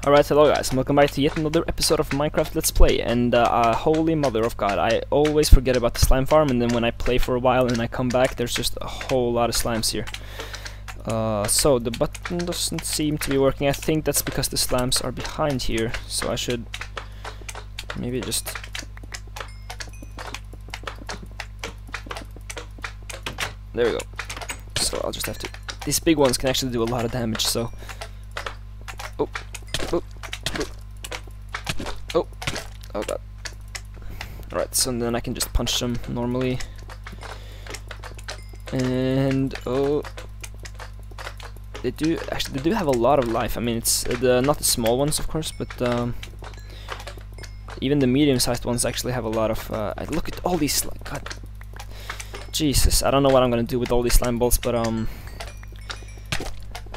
Alright, hello guys, and welcome back to yet another episode of Minecraft Let's Play, and holy mother of god, I always forget about the slime farm, and then when I play for a while and I come back, there's just a whole lot of slimes here. So the button doesn't seem to be working. I think that's because the slimes are behind here, so I should maybe just... There we go. So I'll just have to... These big ones can actually do a lot of damage, so... Oh. Oh god. Alright, so then I can just punch them normally. And oh, they do have a lot of life. I mean, it's not the small ones, of course, but even the medium-sized ones actually have a lot of. Look at all these. God, Jesus, I don't know what I'm gonna do with all these slime balls, but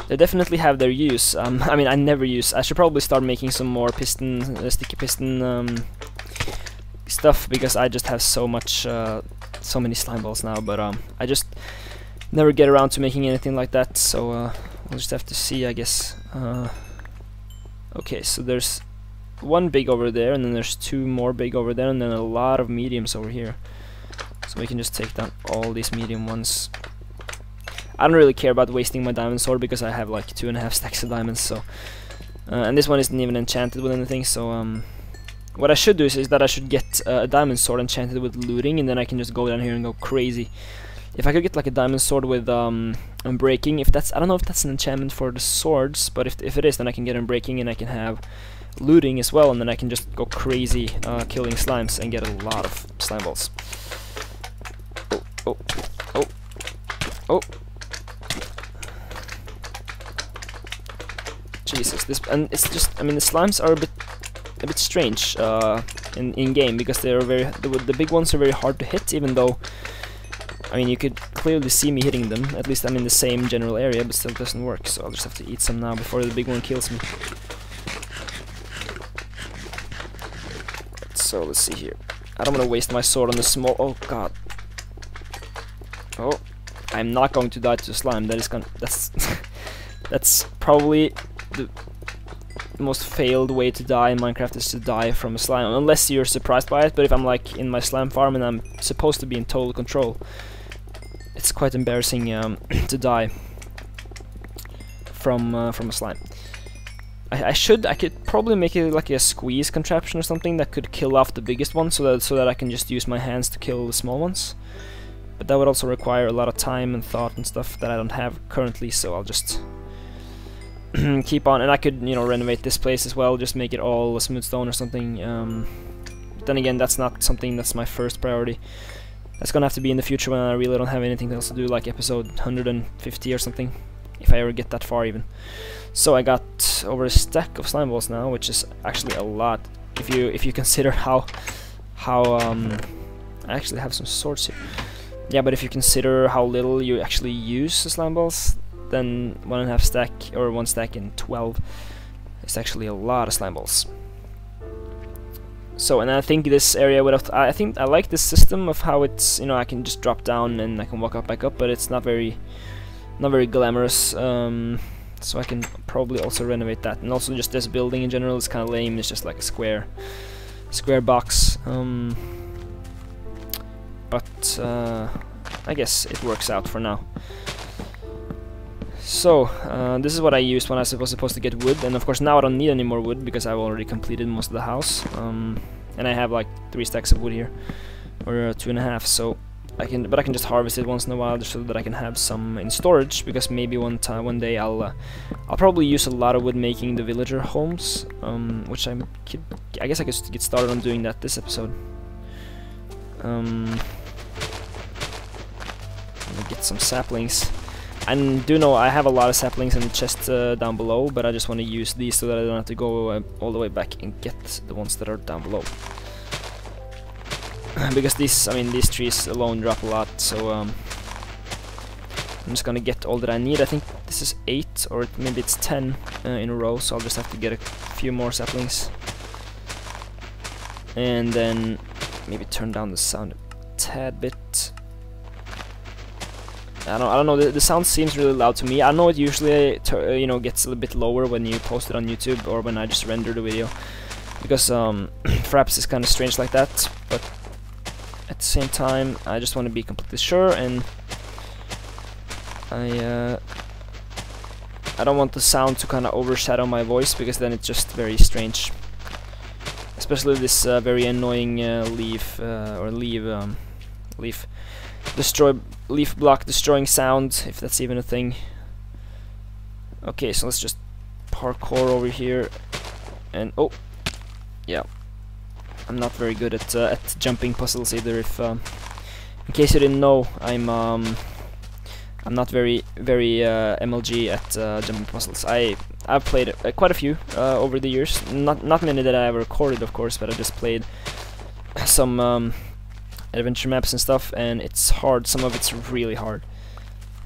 they definitely have their use. I mean, I never use. I should probably start making some more piston, sticky piston stuff, because I just have so many slime balls now. But I just never get around to making anything like that. So we'll just have to see, I guess. Okay, so there's one big over there, and then there's two more big over there, and then a lot of mediums over here. So we can just take down all these medium ones. I don't really care about wasting my diamond sword because I have like 2.5 stacks of diamonds, so and this one isn't even enchanted with anything, so what I should do is that I should get a diamond sword enchanted with looting, and then I can just go down here and go crazy. If I could get like a diamond sword with unbreaking, if that's, I don't know if that's an enchantment for the swords, but if it is, then I can get unbreaking and I can have looting as well, and then I can just go crazy killing slimes and get a lot of slime balls. Oh. Jesus, and it's just, I mean, the slimes are a bit strange in game, because they're the big ones are very hard to hit, even though, I mean, you could clearly see me hitting them. At least I'm in the same general area, but still doesn't work. So I'll just have to eat some now before the big one kills me. So let's see here. I don't want to waste my sword on the small. Oh god. Oh, I'm not going to die to slime. That is that's probably the most failed way to die in Minecraft, is to die from a slime, unless you're surprised by it. But if I'm like in my slime farm and I'm supposed to be in total control, it's quite embarrassing to die from a slime. I could probably make it like a squeeze contraption or something that could kill off the biggest one, so that I can just use my hands to kill the small ones. But that would also require a lot of time and thought and stuff that I don't have currently, so I'll just keep on. And I could, you know, renovate this place as well, just make it all smooth stone or something. But then again, that's not something that's my first priority. That's gonna have to be in the future when I really don't have anything else to do, like episode 150 or something, if I ever get that far even. So I got over a stack of slime balls now, which is actually a lot if you consider how I actually have some swords here. Yeah, but if you consider how little you actually use the slime balls, then 1.5 stack, or 1 stack in 12, is actually a lot of slime balls. So, and I think this area would have I think I like this system of how it's, you know, I can just drop down and I can walk up back up, but it's not very glamorous. So I can probably also renovate that, and also just this building in general is kind of lame. It's just like a square box. But I guess it works out for now. So this is what I used when I was supposed to get wood, and of course now I don't need any more wood because I've already completed most of the house. And I have like 3 stacks of wood here, or 2.5. So I can just harvest it once in a while, just so that I can have some in storage, because maybe one day I'll probably use a lot of wood making the villager homes, which I guess I could get started on doing that this episode. Let me get some saplings. I do know I have a lot of saplings in the chest down below, but I just want to use these so that I don't have to go all the way back and get the ones that are down below. Because these trees alone drop a lot, so I'm just gonna get all that I need. I think this is 8, or maybe it's 10 in a row, so I'll just have to get a few more saplings. And then maybe turn down the sound a tad bit. I don't know. The sound seems really loud to me. I know it usually you know, gets a little bit lower when you post it on YouTube or when I just render the video, because Fraps is kind of strange like that. But at the same time, I just want to be completely sure, and I don't want the sound to kind of overshadow my voice, because then it's just very strange. Especially this very annoying leaf leaf block destroying sound, if that's even a thing. Okay, so let's just parkour over here, and oh, yeah, I'm not very good at jumping puzzles either. If in case you didn't know, I'm not very MLG at jumping puzzles. I've played quite a few over the years. Not many that I ever recorded, of course, but I just played some adventure maps and stuff, and it's hard. Some of it's really hard,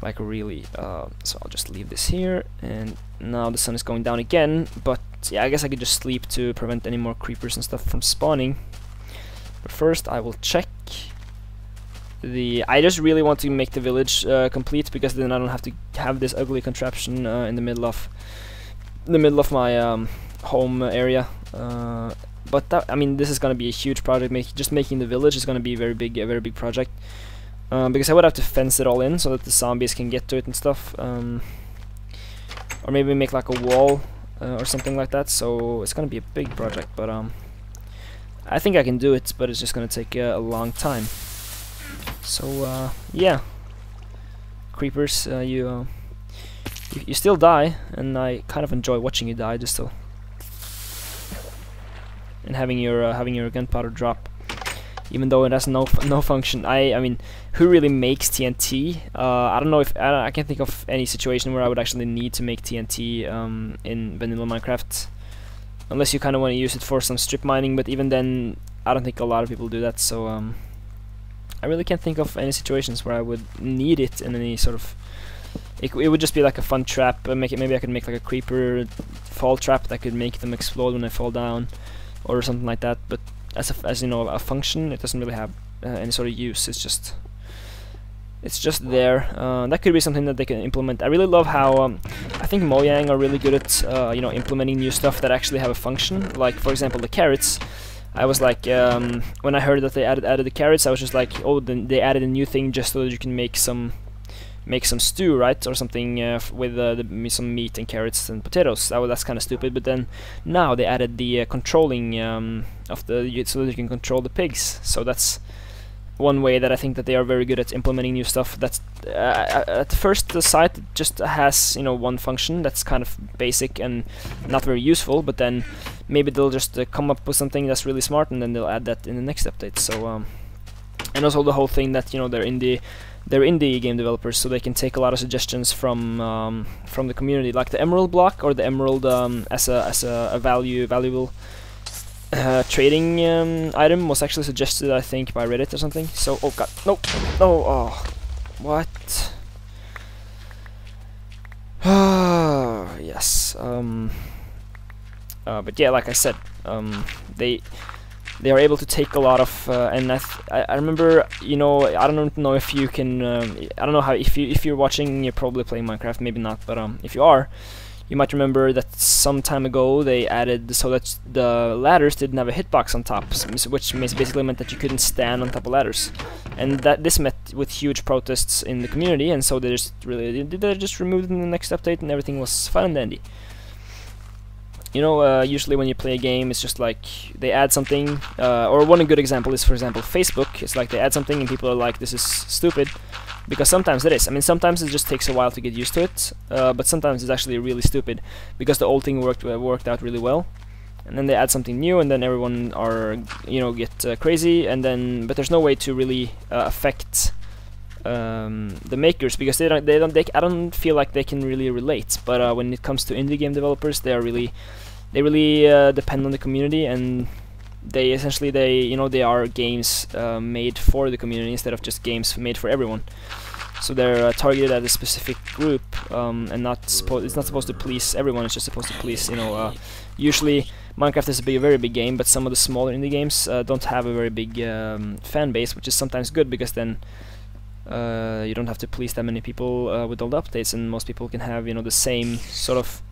like really. So I'll just leave this here, and now the sun is going down again. But yeah, I guess I could just sleep to prevent any more creepers and stuff from spawning. But first, I will check. I just really want to make the village complete, because then I don't have to have this ugly contraption in the middle of my home area. But that, I mean, this is gonna be a huge project. Just making the village is gonna be a very big project, because I would have to fence it all in so that the zombies can get to it and stuff, or maybe make like a wall or something like that. So it's gonna be a big project, but I think I can do it, but it's just gonna take a long time. So yeah, creepers, you still die, and I kind of enjoy watching you die, just so, and having your gunpowder drop, even though it has no function. I mean, who really makes TNT? I don't know if I can't think of any situation where I would actually need to make TNT in vanilla Minecraft, unless you kind of want to use it for some strip mining. But even then, I don't think a lot of people do that. So I really can't think of any situations where I would need it in any sort of. It would just be like a fun trap. Maybe I could make like a creeper fall trap that could make them explode when they fall down, or something like that. But as you know, a function, it doesn't really have any sort of use. It's just there. That could be something that they can implement. I really love how I think Mojang are really good at you know, implementing new stuff that actually have a function. Like for example, the carrots. I was like, when I heard that they added the carrots, I was just like, oh, then they added a new thing just so that you can make some stew, right, or something with some meat and carrots and potatoes. That's kind of stupid. But then now they added the controlling of the so that you can control the pigs. So that's one way that I think that they are very good at implementing new stuff. That's at first sight it just has, you know, one function that's kind of basic and not very useful. But then maybe they'll just come up with something that's really smart, and then they'll add that in the next update. So and also the whole thing that, you know, they're indie game developers, so they can take a lot of suggestions from the community, like the emerald block or the emerald as a valuable trading item was actually suggested, I think, by Reddit or something. So oh god, no, oh, what? Yes. But yeah, like I said, they are able to take a lot of, and I remember, you know, I don't know if you can, I don't know how, if you're watching, you're probably playing Minecraft, maybe not, but if you are, you might remember that some time ago they added so that the ladders didn't have a hitbox on top, which basically meant that you couldn't stand on top of ladders, and that this met with huge protests in the community, and so they just removed it in the next update, and everything was fine and dandy. You know, usually when you play a game, it's just like they add something, or one good example is, for example, Facebook. It's like they add something and people are like, this is stupid, because sometimes it is. I mean, sometimes it just takes a while to get used to it, but sometimes it's actually really stupid, because the old thing worked out really well, and then they add something new, and then everyone are, you know, get crazy, and then, but there's no way to really affect the makers, because I don't feel like they can really relate. But when it comes to indie game developers, they really depend on the community, and they you know, they are games made for the community instead of just games made for everyone. So they're targeted at a specific group, and it's not supposed to please everyone. It's just supposed to please, you know, usually Minecraft is a very big game, but some of the smaller indie games don't have a very big fan base, which is sometimes good, because then You don't have to please that many people with all the updates, and most people can have, you know, the same sort of.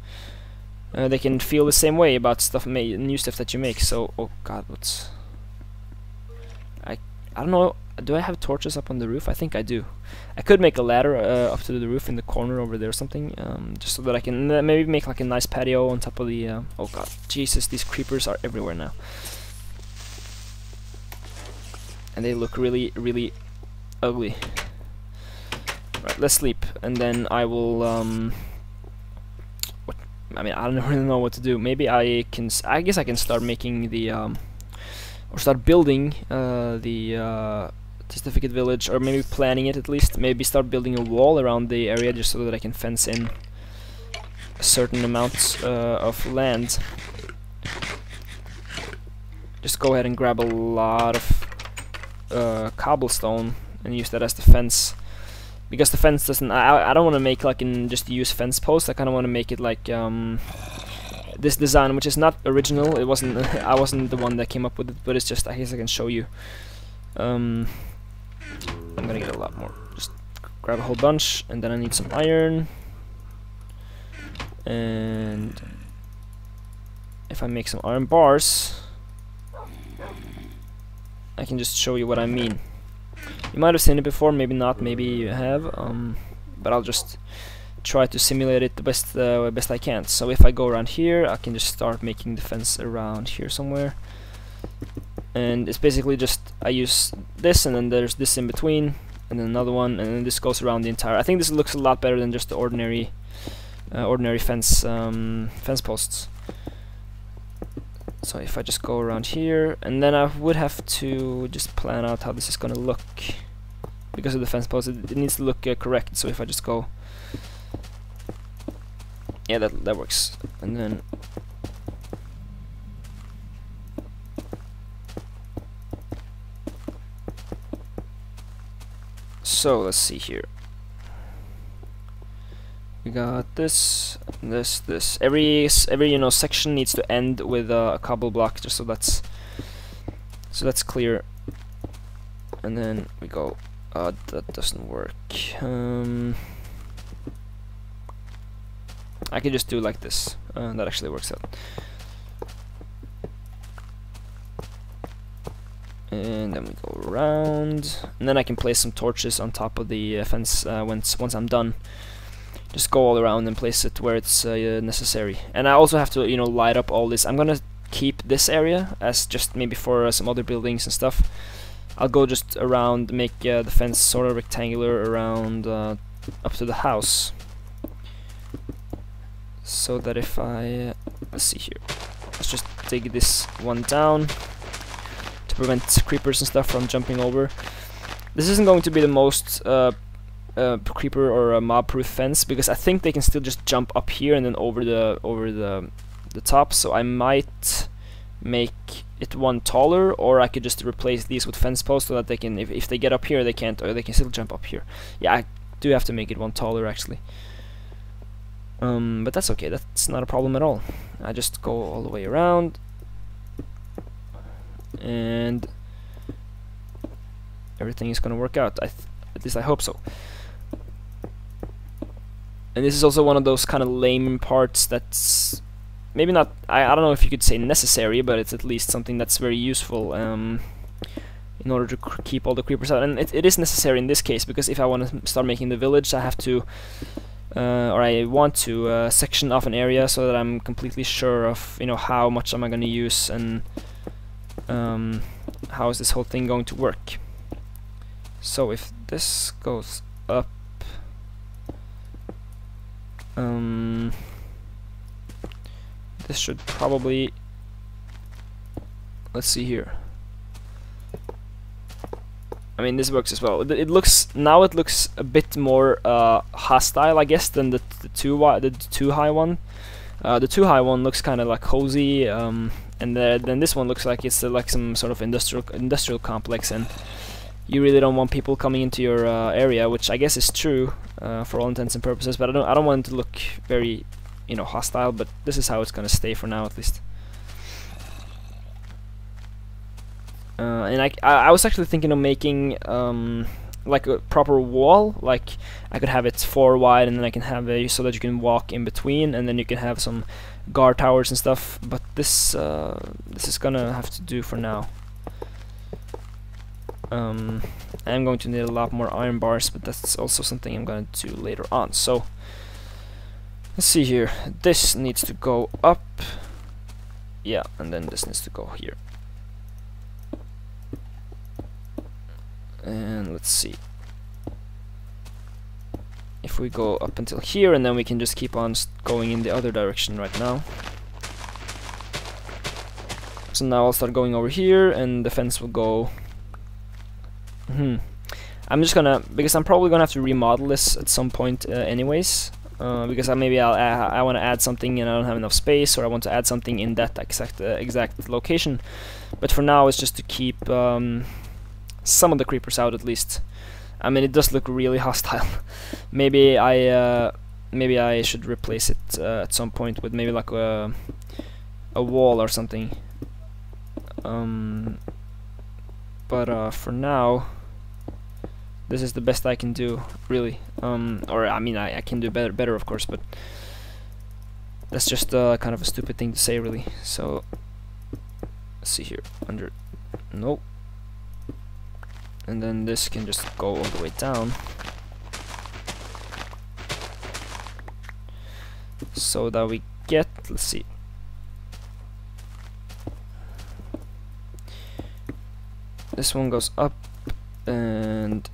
They can feel the same way about stuff, new stuff that you make. So, oh god, what's? I don't know. Do I have torches up on the roof? I think I do. I could make a ladder up to the roof in the corner over there or something, just so that I can maybe make like a nice patio on top of the. Oh god, Jesus! These creepers are everywhere now, and they look really, really ugly. Right, let's sleep, and then I will. I mean, I don't really know what to do. Maybe I can. I guess I can start making the or start building the Testificate village, or maybe planning it at least. Maybe start building a wall around the area just so that I can fence in a certain amount of land. Just go ahead and grab a lot of cobblestone and use that as the fence. Because the fence doesn't, I don't want to make like just use fence posts. I kind of want to make it like this design, which is not original. It wasn't. I wasn't the one that came up with it, but it's just. I guess I can show you. I'm gonna get a lot more. Just grab a whole bunch, and then I need some iron. And if I make some iron bars, I can just show you what I mean. You might have seen it before, maybe not, maybe you have, but I'll just try to simulate it the best I can. So if I go around here, I can just start making the fence around here somewhere, and it's basically just I use this, and then there's this in between, and then another one, and then this goes around the entire. I think this looks a lot better than just the ordinary fence posts. So if I just go around here, and then I would have to just plan out how this is gonna look, because of the fence post. It needs to look correct. So if I just go, yeah, that works. And then so let's see here. We got this, this. Every section needs to end with a cobble block, just so that's clear. And then we go. That doesn't work. I can just do like this. That actually works out. And then we go around, and then I can place some torches on top of the fence once I'm done. Just go all around and place it where it's necessary. And I also have to, light up all this. I'm gonna keep this area as just maybe for some other buildings and stuff. I'll go just around, make the fence sort of rectangular around up to the house. So that if I, let's see here, let's just dig this one down to prevent creepers and stuff from jumping over. This isn't going to be the most creeper or a mob-proof fence, because I think they can still just jump up here and then over the top. So I might make it one taller, or I could just replace these with fence posts so that they can, if they get up here, they can't, or they can still jump up here. Yeah, I do have to make it one taller actually. But that's okay. That's not a problem at all. I just go all the way around, and everything is gonna work out. At least I hope so. And this is also one of those kind of lame parts that's maybe not, I don't know if you could say necessary, but it's at least something that's very useful in order to keep all the creepers out. And it is necessary in this case, because if I want to start making the village, I have to, or I want to section off an area so that I'm completely sure of, how much am I going to use, and how is this whole thing going to work. So if this goes up, this should probably, let's see here. I mean, this works as well. It looks a bit more hostile, I guess, than the too high one. The too high one looks kind of like cozy, and then this one looks like it's like some sort of industrial complex, and you really don't want people coming into your area, which I guess is true for all intents and purposes. But I don't want it to look very, hostile. But this is how it's gonna stay for now, at least. And I was actually thinking of making like a proper wall. Like I could have it 4 wide, and then I can have a so that you can walk in between, and then you can have some guard towers and stuff. But this is gonna have to do for now. I'm going to need a lot more iron bars, but that's also something I'm going to do later on. So let's see here. This needs to go up. Yeah, and then this needs to go here. And let's see. If we go up until here, and then we can just keep on going in the other direction right now. So now I'll start going over here, and the fence will go. I'm just gonna, because I'm probably gonna have to remodel this at some point anyways, because I want to add something and I don't have enough space, or I want to add something in that exact location. But for now, it's just to keep some of the creepers out at least. I mean, it does look really hostile. maybe I should replace it at some point with maybe like a wall or something. But for now, this is the best I can do, really. Or I mean, I can do better, of course, but that's just kind of a stupid thing to say, really. So let's see here, nope. And then this can just go all the way down, so that we get, let's see, this one goes up, and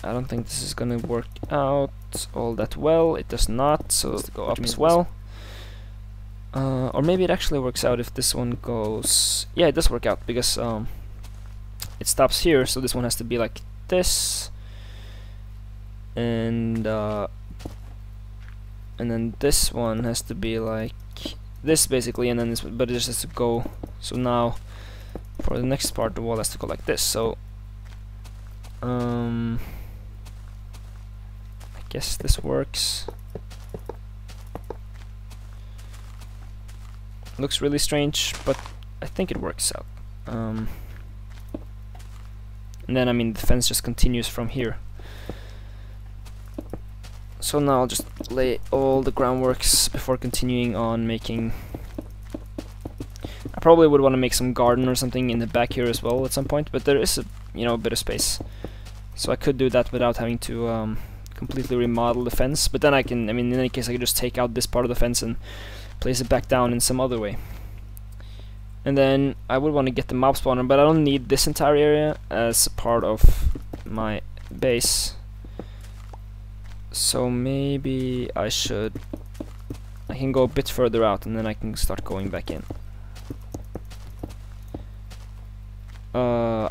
I don't think this is gonna work out all that well. It does not, so let's go up as well. Or maybe it actually works out if this one goes. Yeah, it does work out, because it stops here, so this one has to be like this, and then this one has to be like this basically, and then this, but it just has to go. So now for the next part, the wall has to go like this. So I guess this works. Looks really strange, but I think it works out. And then, I mean, the fence just continues from here. So now I'll just lay all the groundworks before continuing on making. I probably would want to make some garden or something in the back here as well at some point, but there is a bit of space, so I could do that without having to completely remodel the fence. But then I can, I mean, in any case, I could just take out this part of the fence and place it back down in some other way. And then I would want to get the mob spawner, but I don't need this entire area as a part of my base. So maybe I can go a bit further out, and then I can start going back in.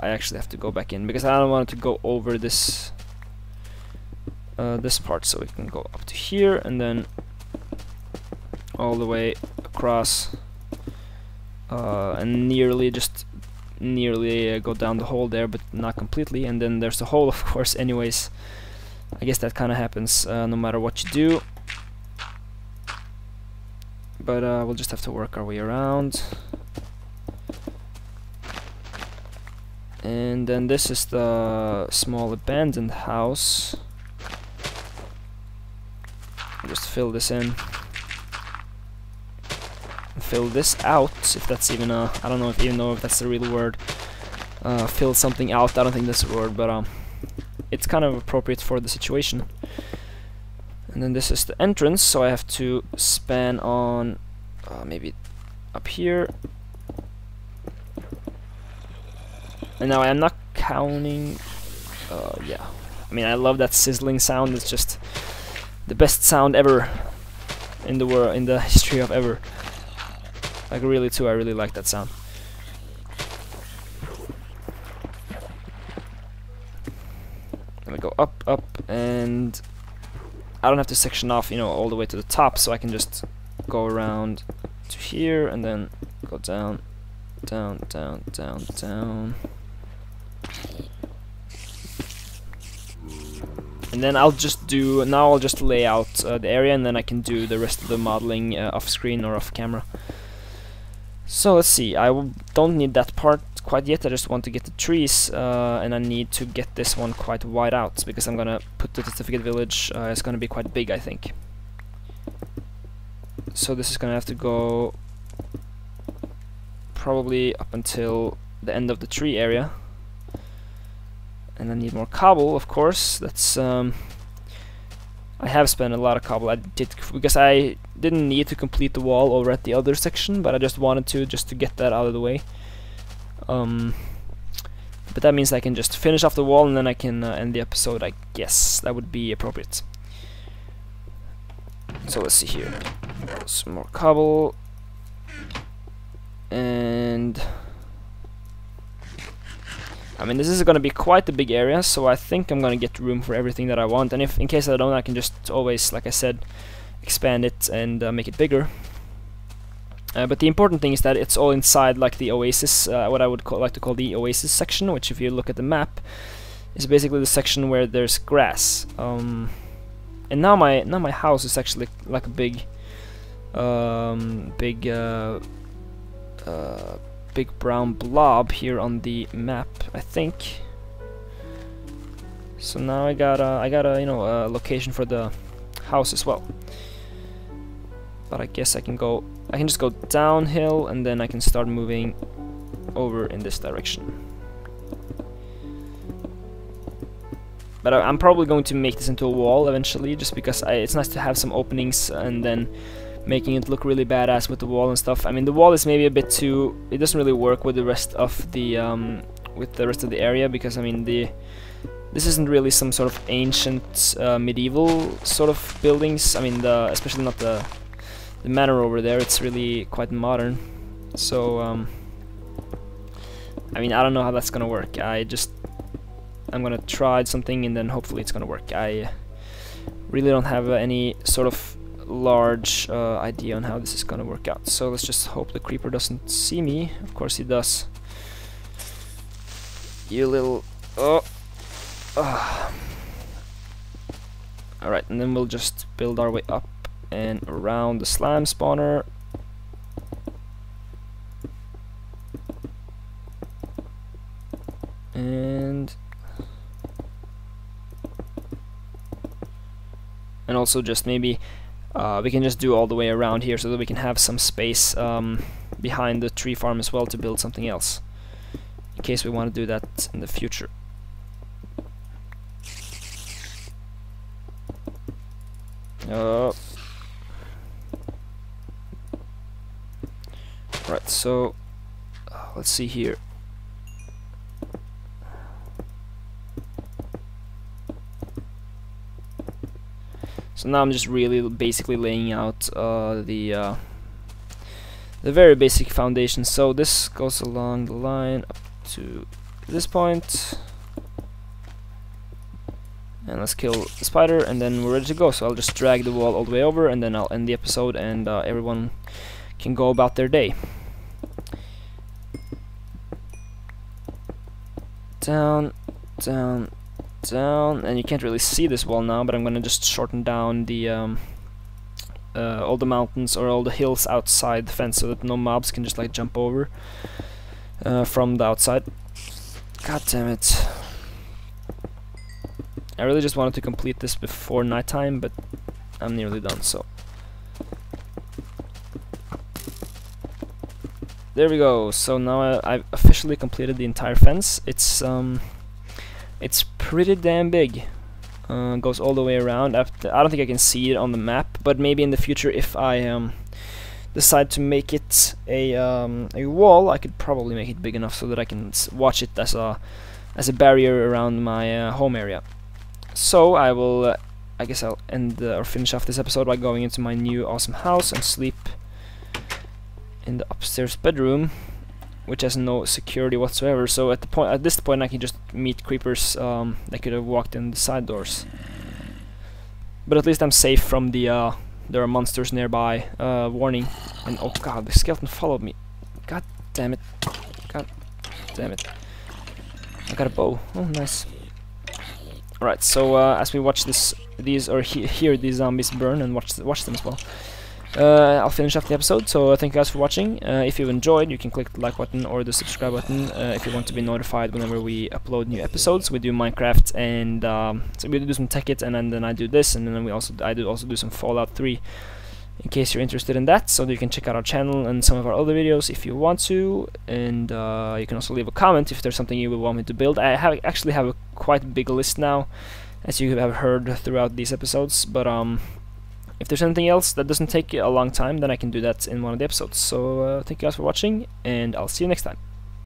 I actually have to go back in because I don't want it to go over this this part, so we can go up to here and then all the way across, and nearly go down the hole there, but not completely. And then there's the hole, of course, anyways. I guess that kind of happens no matter what you do, but we'll just have to work our way around. And then this is the small abandoned house. Just fill this in. Fill this out, if that's even a, I don't even know if that's the real word. Fill something out, I don't think that's a word, but it's kind of appropriate for the situation. And then this is the entrance, so I have to span on maybe up here. And now I'm not counting. Yeah, I mean, I love that sizzling sound. It's just the best sound ever in the world, in the history of ever. Like, really too, I really like that sound. Let me go up, up, and I don't have to section off, all the way to the top, so I can just go around to here and then go down, down, down, down, down. And then I'll just lay out the area, and then I can do the rest of the modeling off screen or off camera. So let's see, don't need that part quite yet. I just want to get the trees, and I need to get this one quite wide out because I'm gonna put the certificate village. It's gonna be quite big, I think. So this is gonna have to go probably up until the end of the tree area, and I need more cobble, of course. That's I have spent a lot of cobble. I did because I didn't need to complete the wall over at the other section, but I just wanted to get that out of the way. But that means I can just finish off the wall and then I can end the episode. I guess that would be appropriate. So let's see here. Some more cobble, and I mean, this is going to be quite a big area, so I think I'm going to get room for everything that I want. And if, in case I don't, I can just always, like I said, expand it and make it bigger. But the important thing is that it's all inside, like the oasis, what I would like to call the oasis section, which, if you look at the map, is basically the section where there's grass. And now my house is actually like a big big brown blob here on the map, I think. So now I got a a location for the house as well. But I guess I can just go downhill and then I can start moving over in this direction. But I'm probably going to make this into a wall eventually, just because it's nice to have some openings and then making it look really badass with the wall and stuff. I mean, the wall is maybe a bit too... It doesn't really work with the rest of the area, because I mean this isn't really some sort of ancient medieval sort of buildings. I mean, especially not the manor over there. It's really quite modern. So I mean, I don't know how that's gonna work. I'm gonna try something and then hopefully it's gonna work. I really don't have any sort of large idea on how this is gonna work out. So let's just hope the creeper doesn't see me. Of course he does. You little... Oh. Alright, and then we'll just build our way up and around the slime spawner. And also just maybe we can just do all the way around here so that we can have some space behind the tree farm as well to build something else, in case we want to do that in the future. Right, so let's see here. So now I'm just really basically laying out the very basic foundation. So this goes along the line up to this point. And let's kill the spider, and then we're ready to go. So I'll just drag the wall all the way over, and then I'll end the episode, and everyone can go about their day. Down, down, down, and you can't really see this wall now, but I'm gonna just shorten down the all the mountains or all the hills outside the fence so that no mobs can just like jump over from the outside. God damn it. I really just wanted to complete this before nighttime, but I'm nearly done, so. There we go. So now I've officially completed the entire fence. It's pretty damn big. Goes all the way around. I don't think I can see it on the map, but maybe in the future, if I decide to make it a wall, I could probably make it big enough so that I can watch it as a barrier around my home area. So I will, I guess I'll end or finish off this episode by going into my new awesome house and sleep in the upstairs bedroom, which has no security whatsoever. So at this point I can just meet creepers that could have walked in the side doors. But at least I'm safe from the there are monsters nearby. Warning. And oh god, the skeleton followed me. God damn it. God damn it. I got a bow. Oh, nice. Alright, so as we watch hear these zombies burn and watch them as well, I'll finish off the episode. So thank you guys for watching. If you've enjoyed, you can click the like button or the subscribe button if you want to be notified whenever we upload new episodes. We do Minecraft, and so we do some Tekkit, and then I do this, and then I also do some Fallout 3. In case you're interested in that, so you can check out our channel and some of our other videos if you want to, and you can also leave a comment if there's something you would want me to build. I actually have a quite big list now, as you have heard throughout these episodes, but if there's anything else that doesn't take a long time, then I can do that in one of the episodes. So thank you guys for watching, and I'll see you next time.